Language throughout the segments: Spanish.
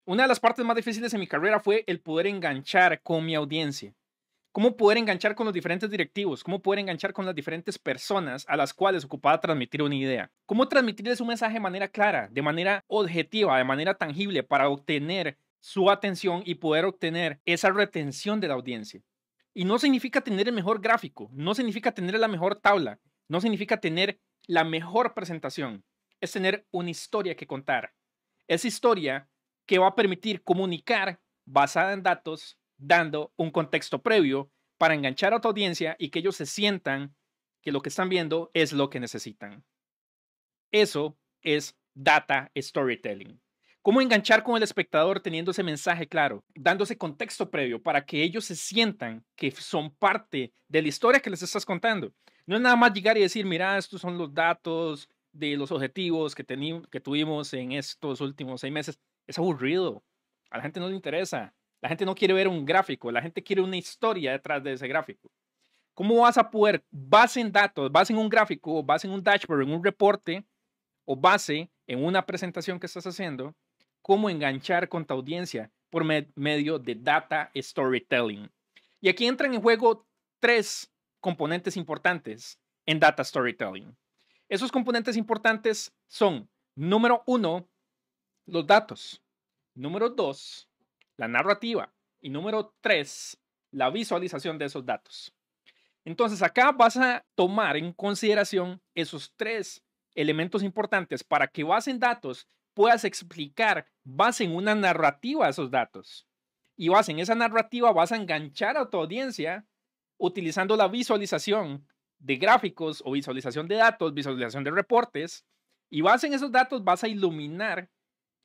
Una de las partes más difíciles en mi carrera fue el poder enganchar con mi audiencia. Cómo poder enganchar con los diferentes directivos, cómo poder enganchar con las diferentes personas a las cuales ocupaba transmitir una idea. Cómo transmitirles un mensaje de manera clara, de manera objetiva, de manera tangible para obtener su atención y poder obtener esa retención de la audiencia. Y no significa tener el mejor gráfico, no significa tener la mejor tabla, no significa tener la mejor presentación. Es tener una historia que contar. Esa historia que va a permitir comunicar basada en datos, dando un contexto previo para enganchar a tu audiencia y que ellos se sientan que lo que están viendo es lo que necesitan. Eso es data storytelling. ¿Cómo enganchar con el espectador teniendo ese mensaje claro, dándose contexto previo para que ellos se sientan que son parte de la historia que les estás contando? No es nada más llegar y decir, mira, estos son los datos de los objetivos que tuvimos en estos últimos 6 meses. Es aburrido. A la gente no le interesa. La gente no quiere ver un gráfico. La gente quiere una historia detrás de ese gráfico. ¿Cómo vas a poder, base en datos, base en un gráfico, base en un dashboard, en un reporte, o base en una presentación que estás haciendo, cómo enganchar con tu audiencia por medio de data storytelling? Y aquí entran en juego tres componentes importantes en data storytelling. Esos componentes importantes son, número uno, los datos. Número dos, la narrativa. Y número tres, la visualización de esos datos. Entonces acá vas a tomar en consideración esos tres elementos importantes para que base en datos puedas explicar, base en una narrativa esos datos. Y base en esa narrativa vas a enganchar a tu audiencia utilizando la visualización de gráficos o visualización de datos, visualización de reportes. Y base en esos datos vas a iluminar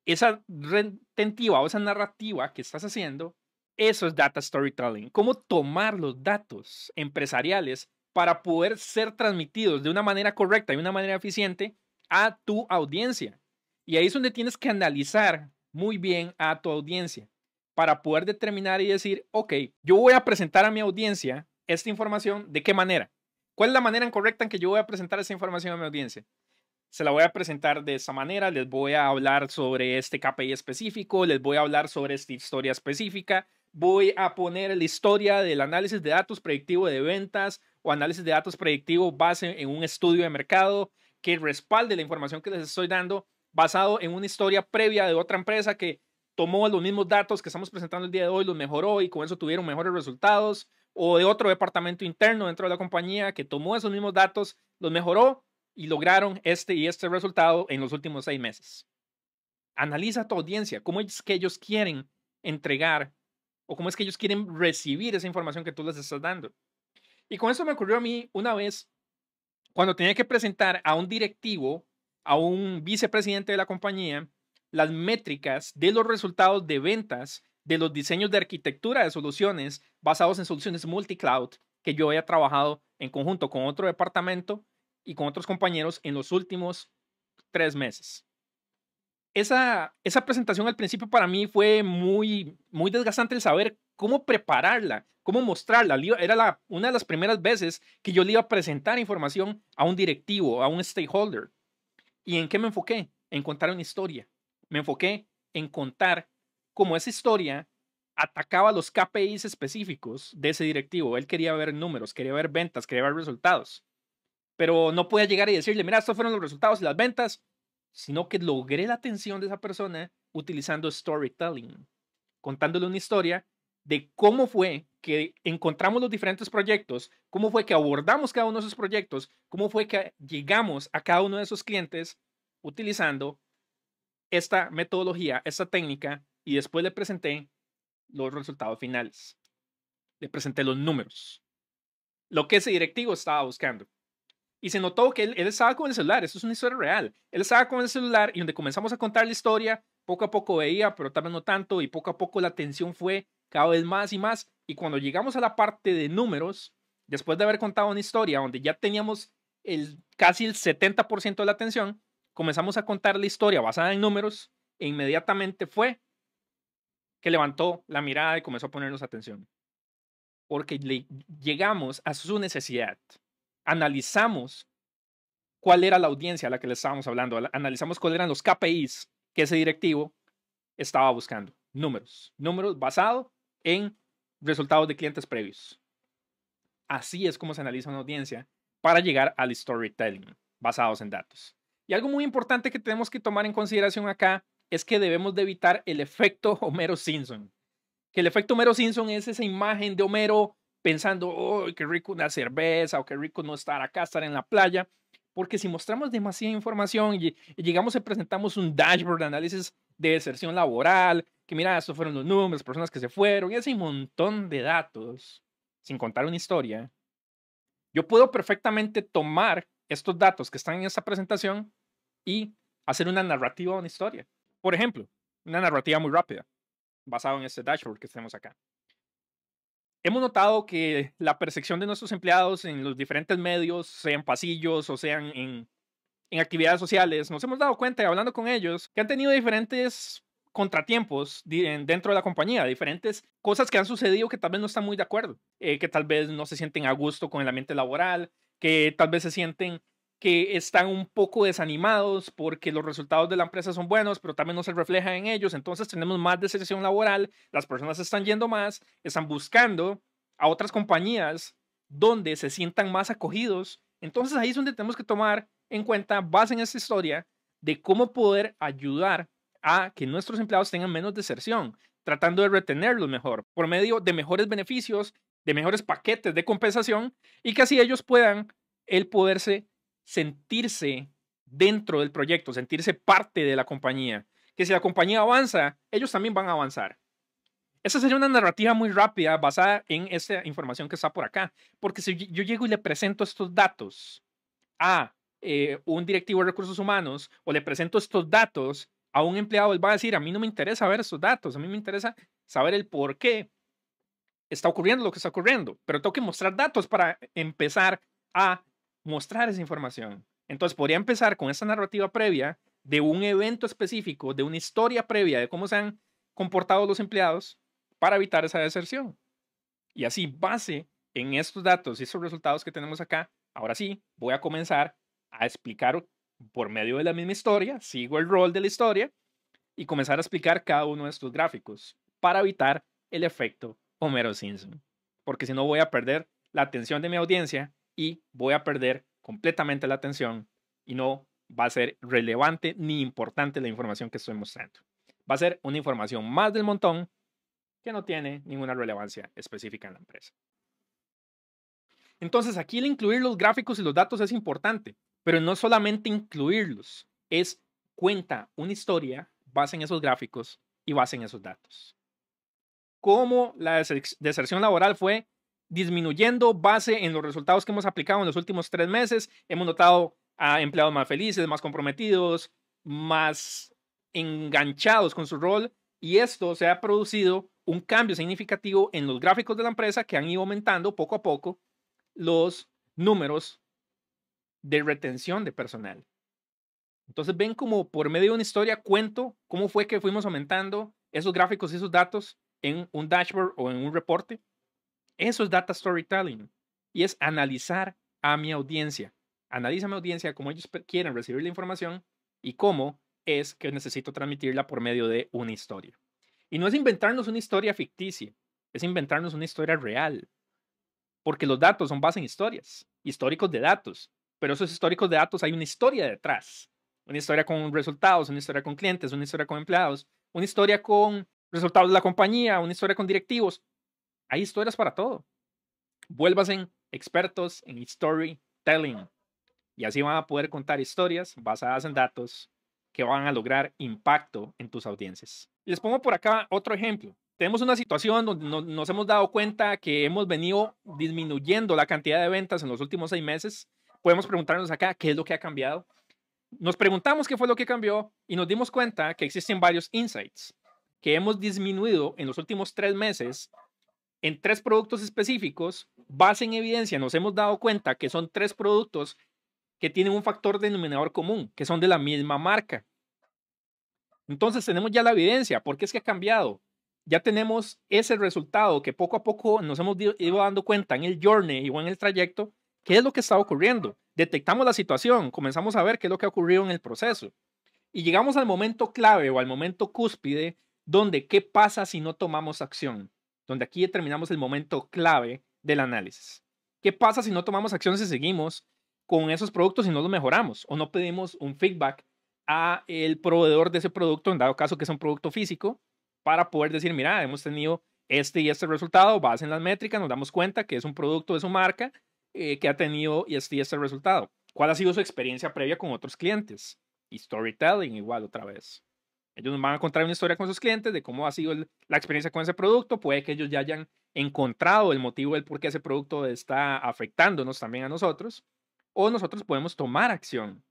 esa retentiva o esa narrativa que estás haciendo. Eso es data storytelling. Cómo tomar los datos empresariales para poder ser transmitidos de una manera correcta y una manera eficiente a tu audiencia. Y ahí es donde tienes que analizar muy bien a tu audiencia para poder determinar y decir, ok, yo voy a presentar a mi audiencia esta información, ¿de qué manera? ¿Cuál es la manera correcta en que yo voy a presentar esa información a mi audiencia? Se la voy a presentar de esa manera, les voy a hablar sobre este KPI específico, les voy a hablar sobre esta historia específica, voy a poner la historia del análisis de datos predictivo de ventas o análisis de datos predictivo base en un estudio de mercado que respalde la información que les estoy dando basado en una historia previa de otra empresa que tomó los mismos datos que estamos presentando el día de hoy, los mejoró y con eso tuvieron mejores resultados, o de otro departamento interno dentro de la compañía que tomó esos mismos datos, los mejoró y lograron este y este resultado en los últimos 6 meses. Analiza a tu audiencia, cómo es que ellos quieren entregar o cómo es que ellos quieren recibir esa información que tú les estás dando. Y con eso me ocurrió a mí una vez cuando tenía que presentar a un directivo, a un vicepresidente de la compañía, las métricas de los resultados de ventas de los diseños de arquitectura de soluciones basados en soluciones multicloud que yo había trabajado en conjunto con otro departamento y con otros compañeros en los últimos 3 meses. Esa presentación al principio para mí fue muy desgastante el saber cómo prepararla, cómo mostrarla. Era una de las primeras veces que yo le iba a presentar información a un directivo, a un stakeholder. ¿Y en qué me enfoqué? En contar una historia. Me enfoqué en contar cómo esa historia atacaba los KPIs específicos de ese directivo. Él quería ver números, quería ver ventas, quería ver resultados. Pero no podía llegar y decirle, mira, estos fueron los resultados y las ventas, sino que logré la atención de esa persona utilizando storytelling, contándole una historia de cómo fue que encontramos los diferentes proyectos, cómo fue que abordamos cada uno de esos proyectos, cómo fue que llegamos a cada uno de esos clientes utilizando esta metodología, esta técnica, y después le presenté los resultados finales. Le presenté los números, lo que ese directivo estaba buscando. Y se notó que él estaba con el celular, eso es una historia real. Él estaba con el celular y donde comenzamos a contar la historia, poco a poco veía, pero tal vez no tanto, y poco a poco la atención fue cada vez más y más. Y cuando llegamos a la parte de números, después de haber contado una historia donde ya teníamos casi el 70% de la atención, comenzamos a contar la historia basada en números e inmediatamente fue que levantó la mirada y comenzó a ponernos atención. Porque llegamos a su necesidad. Analizamos cuál era la audiencia a la que le estábamos hablando, analizamos cuáles eran los KPIs que ese directivo estaba buscando? Números. Números basados en resultados de clientes previos. Así es como se analiza una audiencia para llegar al storytelling basados en datos. Y algo muy importante que tenemos que tomar en consideración acá es que debemos de evitar el efecto Homero Simpson. Que el efecto Homero Simpson es esa imagen de Homero pensando, oh, qué rico una cerveza o qué rico no estar acá, estar en la playa. Porque si mostramos demasiada información y llegamos y presentamos un dashboard de análisis de deserción laboral, que mira, estos fueron los números, personas que se fueron, y ese montón de datos, sin contar una historia, yo puedo perfectamente tomar estos datos que están en esta presentación y hacer una narrativa o una historia. Por ejemplo, una narrativa muy rápida, basada en este dashboard que tenemos acá. Hemos notado que la percepción de nuestros empleados en los diferentes medios, sean pasillos o sean en actividades sociales, nos hemos dado cuenta, hablando con ellos, que han tenido diferentes contratiempos dentro de la compañía, diferentes cosas que han sucedido que tal vez no están muy de acuerdo, que tal vez no se sienten a gusto con el ambiente laboral, que tal vez se sienten que están un poco desanimados porque los resultados de la empresa son buenos, pero también no se reflejan en ellos. Entonces tenemos más deserción laboral, las personas están yendo más, están buscando a otras compañías donde se sientan más acogidos. Entonces ahí es donde tenemos que tomar en cuenta, base en esta historia, de cómo poder ayudar a que nuestros empleados tengan menos deserción, tratando de retenerlos mejor, por medio de mejores beneficios, de mejores paquetes de compensación, y que así ellos puedan el poderse sentirse dentro del proyecto, sentirse parte de la compañía. Que si la compañía avanza, ellos también van a avanzar. Esa sería una narrativa muy rápida basada en esta información que está por acá. Porque si yo llego y le presento estos datos a un directivo de recursos humanos o le presento estos datos a un empleado, él va a decir, a mí no me interesa ver estos datos, a mí me interesa saber el por qué está ocurriendo lo que está ocurriendo, pero tengo que mostrar datos para empezar a mostrar esa información. Entonces podría empezar con esa narrativa previa de un evento específico, de una historia previa de cómo se han comportado los empleados para evitar esa deserción. Y así, base en estos datos y estos resultados que tenemos acá, ahora sí, voy a comenzar a explicar por medio de la misma historia, sigo el rol de la historia y comenzar a explicar cada uno de estos gráficos para evitar el efecto Homero Simpson. Porque si no voy a perder la atención de mi audiencia y voy a perder completamente la atención y no va a ser relevante ni importante la información que estoy mostrando. Va a ser una información más del montón que no tiene ninguna relevancia específica en la empresa. Entonces, aquí el incluir los gráficos y los datos es importante, pero no solamente incluirlos, es cuenta una historia, base en esos gráficos y base en esos datos. Cómo la deserción laboral fue disminuyendo base en los resultados que hemos aplicado en los últimos 3 meses. Hemos notado a empleados más felices, más comprometidos, más enganchados con su rol, y esto se ha producido un cambio significativo en los gráficos de la empresa que han ido aumentando poco a poco los números de retención de personal. Entonces ven como por medio de una historia cuento cómo fue que fuimos aumentando esos gráficos y esos datos en un dashboard o en un reporte. Eso es data storytelling y es analizar a mi audiencia. Analiza a mi audiencia cómo ellos quieren recibir la información y cómo es que necesito transmitirla por medio de una historia. Y no es inventarnos una historia ficticia, es inventarnos una historia real. Porque los datos son base en historias, históricos de datos. Pero esos históricos de datos hay una historia detrás. Una historia con resultados, una historia con clientes, una historia con empleados, una historia con resultados de la compañía, una historia con directivos. Hay historias para todo. Vuélvanse expertos en storytelling. Y así van a poder contar historias basadas en datos que van a lograr impacto en tus audiencias. Les pongo por acá otro ejemplo. Tenemos una situación donde nos hemos dado cuenta que hemos venido disminuyendo la cantidad de ventas en los últimos 6 meses. Podemos preguntarnos acá qué es lo que ha cambiado. Nos preguntamos qué fue lo que cambió y nos dimos cuenta que existen varios insights que hemos disminuido en los últimos 3 meses en 3 productos específicos. Base en evidencia, nos hemos dado cuenta que son 3 productos que tienen un factor denominador común, que son de la misma marca. Entonces tenemos ya la evidencia. ¿Por qué es que ha cambiado? Ya tenemos ese resultado que poco a poco nos hemos ido dando cuenta en el journey o en el trayecto, qué es lo que está ocurriendo. Detectamos la situación, comenzamos a ver qué es lo que ha ocurrido en el proceso. Y llegamos al momento clave o al momento cúspide donde ¿qué pasa si no tomamos acción? Donde aquí determinamos el momento clave del análisis. ¿Qué pasa si no tomamos acción si seguimos con esos productos y no los mejoramos o no pedimos un feedback a el proveedor de ese producto, en dado caso que es un producto físico, para poder decir, mira, hemos tenido este y este resultado, base en las métricas, nos damos cuenta que es un producto de su marca que ha tenido este y este resultado. ¿Cuál ha sido su experiencia previa con otros clientes? Y storytelling igual otra vez. Ellos nos van a contar una historia con sus clientes de cómo ha sido la experiencia con ese producto. Puede que ellos ya hayan encontrado el motivo del por qué ese producto está afectándonos también a nosotros. O nosotros podemos tomar acción.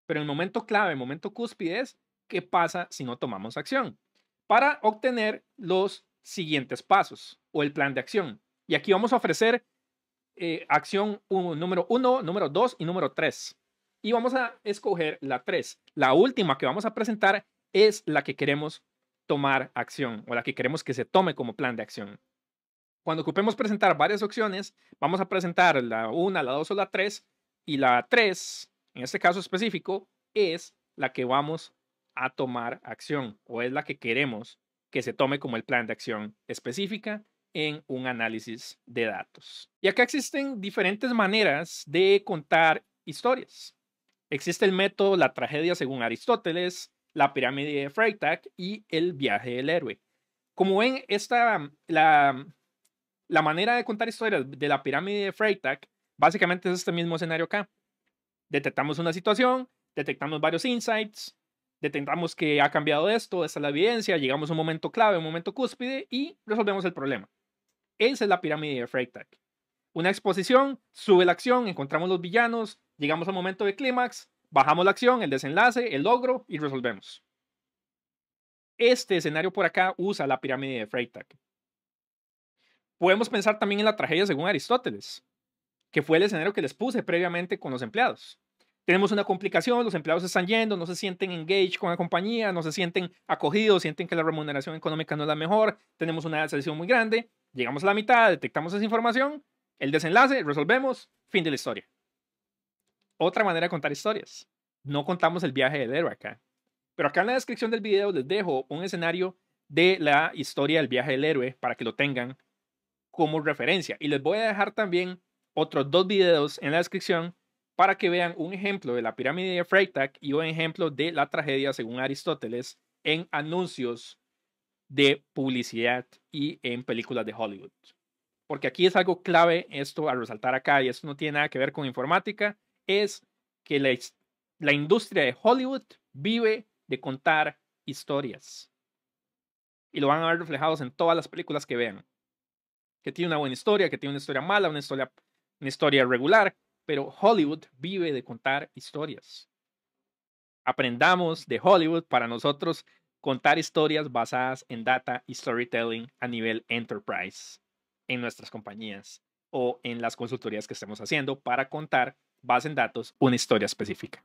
Pero el momento clave, el momento cúspide es qué pasa si no tomamos acción para obtener los siguientes pasos o el plan de acción. Y aquí vamos a ofrecer acción número 1, número 2 y número 3. Y vamos a escoger la 3. La última que vamos a presentar es la que queremos tomar acción o la que queremos que se tome como plan de acción. Cuando ocupemos presentar varias opciones, vamos a presentar la 1, la 2 o la 3. Y la 3, en este caso específico, es la que vamos a tomar acción o es la que queremos que se tome como el plan de acción específica en un análisis de datos. Y acá existen diferentes maneras de contar historias. Existe el método La tragedia según Aristóteles, la pirámide de Freytag y el viaje del héroe. Como ven, la manera de contar historias de la pirámide de Freytag básicamente es este mismo escenario acá. Detectamos una situación, detectamos varios insights, detectamos que ha cambiado esto, esta es la evidencia, llegamos a un momento clave, un momento cúspide y resolvemos el problema. Esa es la pirámide de Freytag. Una exposición, sube la acción, encontramos los villanos, llegamos al momento de clímax, bajamos la acción, el desenlace, el logro y resolvemos. Este escenario por acá usa la pirámide de Freytag. Podemos pensar también en la tragedia según Aristóteles, que fue el escenario que les puse previamente con los empleados. Tenemos una complicación, los empleados se están yendo, no se sienten engaged con la compañía, no se sienten acogidos, sienten que la remuneración económica no es la mejor, tenemos una decepción muy grande, llegamos a la mitad, detectamos esa información, el desenlace, resolvemos, fin de la historia. Otra manera de contar historias. No contamos el viaje del héroe acá. Pero acá en la descripción del video les dejo un escenario de la historia del viaje del héroe para que lo tengan como referencia. Y les voy a dejar también otros 2 videos en la descripción para que vean un ejemplo de la pirámide de Freytag y un ejemplo de la tragedia según Aristóteles en anuncios de publicidad y en películas de Hollywood. Porque aquí es algo clave esto a resaltar acá y esto no tiene nada que ver con informática, es que la industria de Hollywood vive de contar historias. Y lo van a ver reflejados en todas las películas que vean. Que tiene una buena historia, que tiene una historia mala, una historia regular, pero Hollywood vive de contar historias. Aprendamos de Hollywood para nosotros contar historias basadas en data y storytelling a nivel enterprise en nuestras compañías o en las consultorías que estemos haciendo para contar base en datos una historia específica.